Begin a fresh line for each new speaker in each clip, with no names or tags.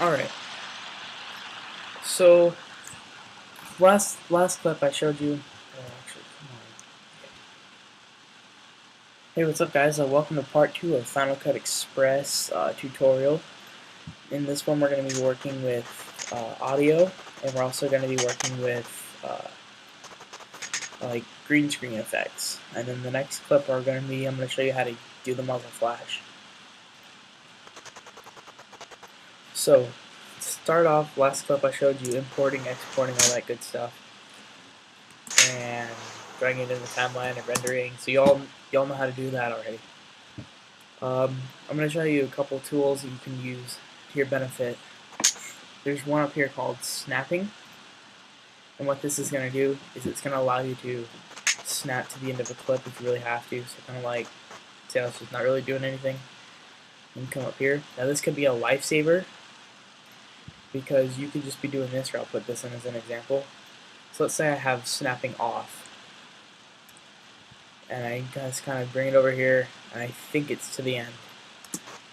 Alright, so last clip I showed you. Actually, come on. Hey, what's up, guys? Welcome to part 2 of Final Cut Express tutorial. In this one, we're going to be working with audio, and we're also going to be working with like green screen effects. And then the next clip I'm going to show you how to do the muzzle flash. So, to start off, last clip I showed you importing, exporting, all that good stuff, and dragging it in the timeline and rendering. So y'all know how to do that already. I'm going to show you a couple tools that you can use to your benefit. There's one up here called snapping, and what this is going to do is it's going to allow you to snap to the end of a clip if you really have to. So kind of like, say I was just not really doing anything, and come up here. Now this could be a lifesaver, because you could just be doing this, or I'll put this in as an example. So let's say I have snapping off, and I just kind of bring it over here, and I think it's to the end.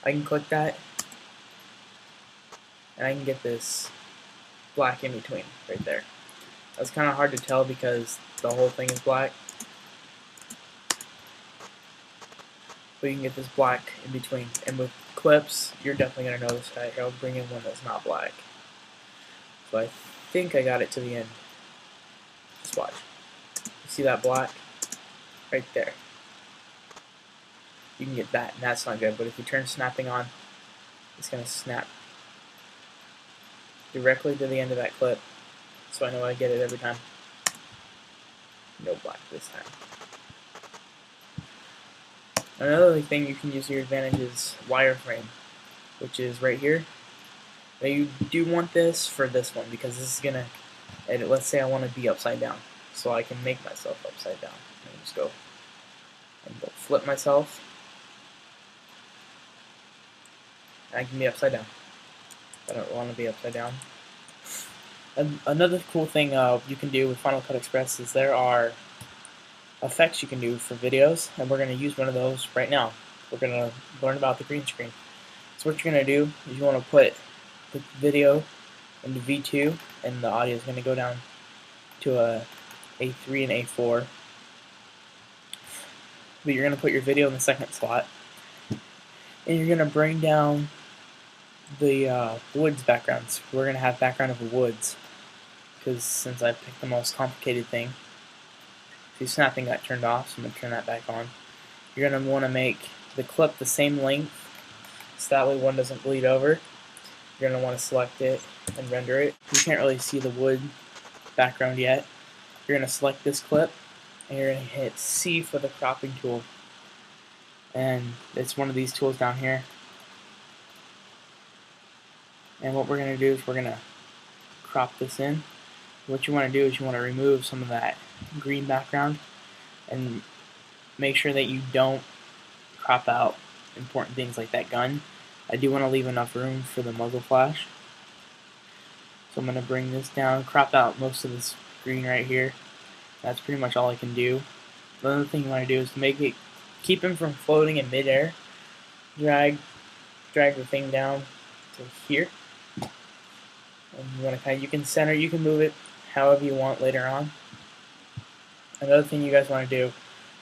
I can click that, and I can get this black in between right there. That's kind of hard to tell because the whole thing is black, but you can get this black in between. And with clips, you're definitely going to notice that. Here, I'll bring in one that's not black. So I think I got it to the end. Just watch. You see that black? Right there. You can get that, and that's not good. But if you turn snapping on, it's going to snap directly to the end of that clip. So I know I get it every time. No black this time. Another thing you can use to your advantage is wireframe, which is right here. Now you do want this for this one because this is gonna, and let's say I want to be upside down, so I can make myself upside down. And just go and flip myself, and I can be upside down. I don't want to be upside down. And another cool thing you can do with Final Cut Express is there are effects you can do for videos, and we're going to use one of those right now. We're going to learn about the green screen. So what you're going to do is you want to put the video into V2, and the audio is going to go down to a A3 and A4. But you're going to put your video in the second slot, and you're going to bring down the woods backgrounds. We're going to have background of the woods, because since I picked the most complicated thing. See, snapping got turned off, so I'm going to turn that back on. You're going to want to make the clip the same length, so that way one doesn't bleed over. You're going to want to select it and render it. You can't really see the wood background yet. You're going to select this clip, and you're going to hit C for the cropping tool. And it's one of these tools down here. And what we're going to do is we're going to crop this in. What you want to do is you want to remove some of that green background and make sure that you don't crop out important things like that gun. I do want to leave enough room for the muzzle flash. So I'm going to bring this down, crop out most of this green right here. That's pretty much all I can do. The other thing you want to do is to make it, keep him from floating in midair. Drag the thing down to here. And you want to you can center, you can move it however you want later on. Another thing you guys want to do is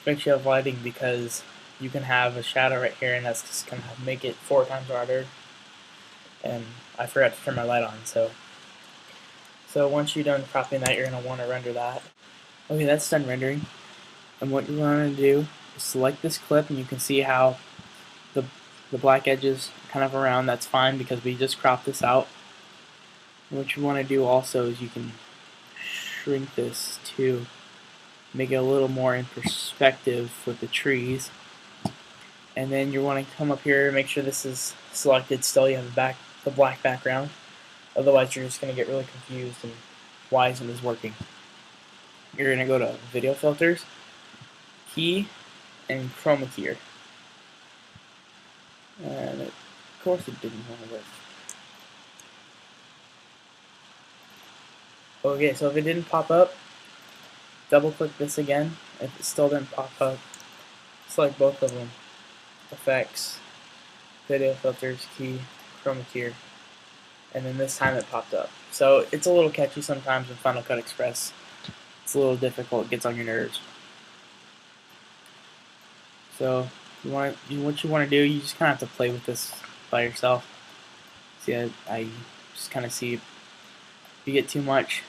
make sure you have lighting, because you can have a shadow right here, and that's just going to make it 4 times harder. And I forgot to turn my light on, so once you're done cropping that, you're going to want to render that. Okay, that's done rendering. And what you want to do is select this clip, and you can see how the black edges kind of around. That's fine because we just cropped this out. And what you want to do also is you can shrink this to make it a little more in perspective with the trees. And then you want to come up here and make sure this is selected still. You have the black background. Otherwise you're just going to get really confused and why isn't this working. You're going to go to video filters, key, and chroma key. And of course it didn't want to work. Okay, so if it didn't pop up, double click this again. If it still didn't pop up, select both of them. Effects, video filters, key, chroma key. and then this time it popped up. So it's a little catchy sometimes in Final Cut Express. It's a little difficult, it gets on your nerves. So what you want to do, you just kind of have to play with this by yourself. See, I just kind of see if you get too much,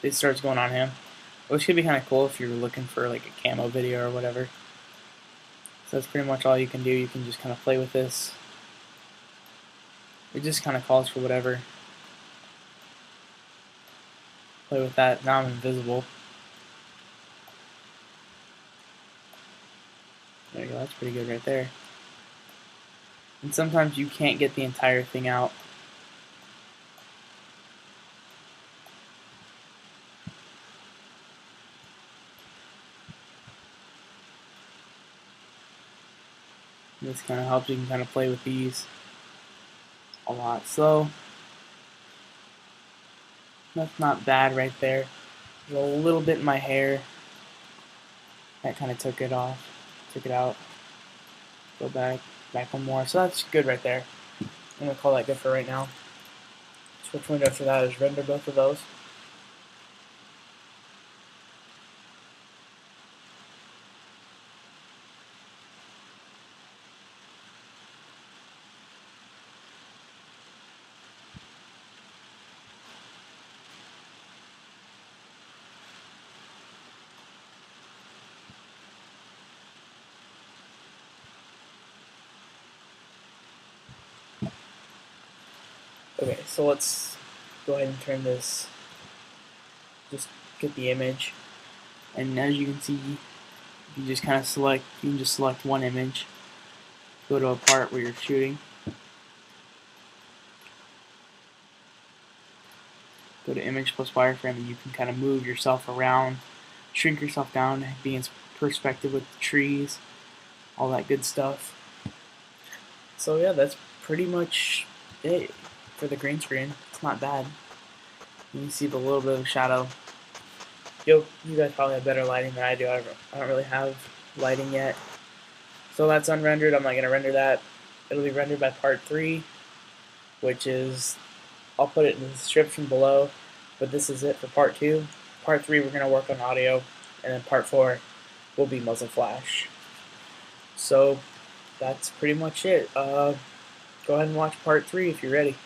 it starts going on him, which could be kind of cool if you're looking for like a camo video or whatever. So that's pretty much all you can do. You can just kind of play with this. It just kind of calls for whatever. Play with that. Now I'm invisible. There you go. That's pretty good right there. And sometimes you can't get the entire thing out. This kind of helps. You can kind of play with these a lot. So that's not bad right there. There's a little bit in my hair. That kind of took it off. Took it out. Go back one more. So that's good right there. I'm going to call that good for right now. Switch window after that is render both of those. Okay, so let's go ahead and turn this, just get the image, and as you can see, you just kind of select, you can just select one image, go to a part where you're shooting, go to image plus wireframe, and you can kind of move yourself around, shrink yourself down, be in perspective with the trees, all that good stuff. So yeah, that's pretty much it for the green screen. It's not bad. You can see the little bit of shadow. You guys probably have better lighting than I do. I don't really have lighting yet. So that's unrendered. I'm not going to render that. It'll be rendered by part 3, which is, I'll put it in the description below, but this is it for part 2. Part 3 we're going to work on audio, and then part 4 will be muzzle flash. So that's pretty much it. Go ahead and watch part 3 if you're ready.